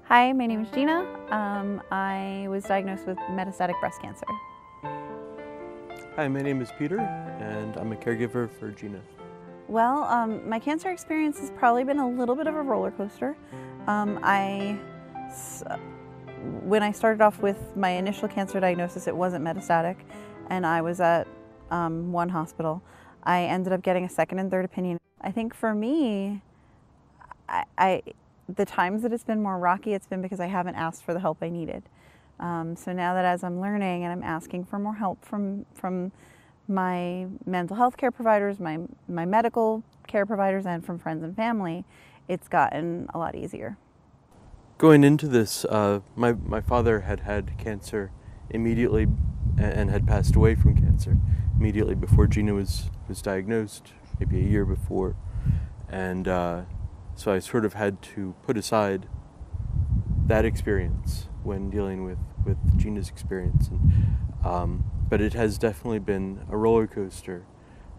Hi, my name is Jeana. I was diagnosed with metastatic breast cancer. Hi, my name is Peter, and I'm a caregiver for Jeana. Well, my cancer experience has probably been a little bit of a roller coaster. When I started off with my initial cancer diagnosis, it wasn't metastatic, and I was at one hospital. I ended up getting a second and third opinion. I think for me, the times that it's been more rocky, it's been because I haven't asked for the help I needed. So now that as I'm learning and I'm asking for more help from my mental health care providers, my medical care providers, and from friends and family, it's gotten a lot easier. Going into this, my father had had cancer immediately and had passed away from cancer immediately before Jeana was diagnosed, maybe a year before. And so I sort of had to put aside that experience when dealing with Jeana's experience. But it has definitely been a roller coaster.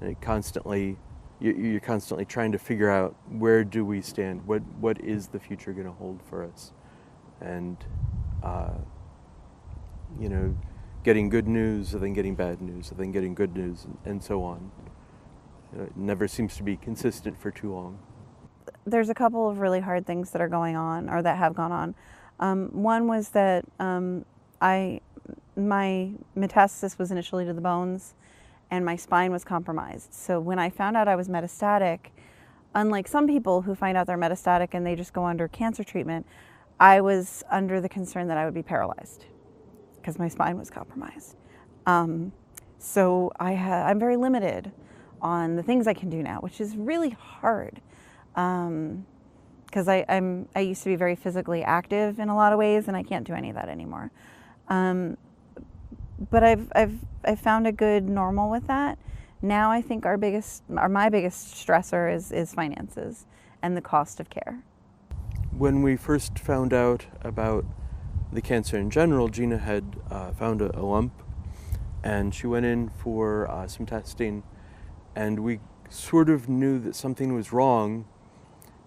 And you're constantly trying to figure out, where do we stand? What is the future going to hold for us? And getting good news, and then getting bad news, and then getting good news, and so on. It never seems to be consistent for too long. There's a couple of really hard things that are going on, or that have gone on. One was that my metastasis was initially to the bones, and my spine was compromised. So when I found out I was metastatic, unlike some people who find out they're metastatic and they just go under cancer treatment, I was under the concern that I would be paralyzed because my spine was compromised. So I'm very limited on the things I can do now, which is really hard. Because I used to be very physically active in a lot of ways, and I can't do any of that anymore. But I've found a good normal with that. Now I think my biggest stressor is finances and the cost of care. When we first found out about the cancer in general, Jeana had found a lump, and she went in for some testing, and we sort of knew that something was wrong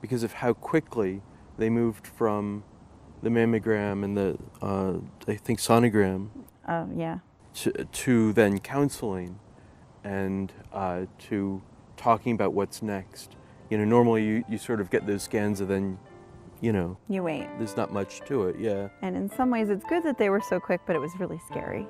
because of how quickly they moved from the mammogram and the, I think, sonogram Yeah. to then counseling and to talking about what's next. Normally you sort of get those scans and then, You wait. there's not much to it, yeah. And in some ways it's good that they were so quick, but it was really scary.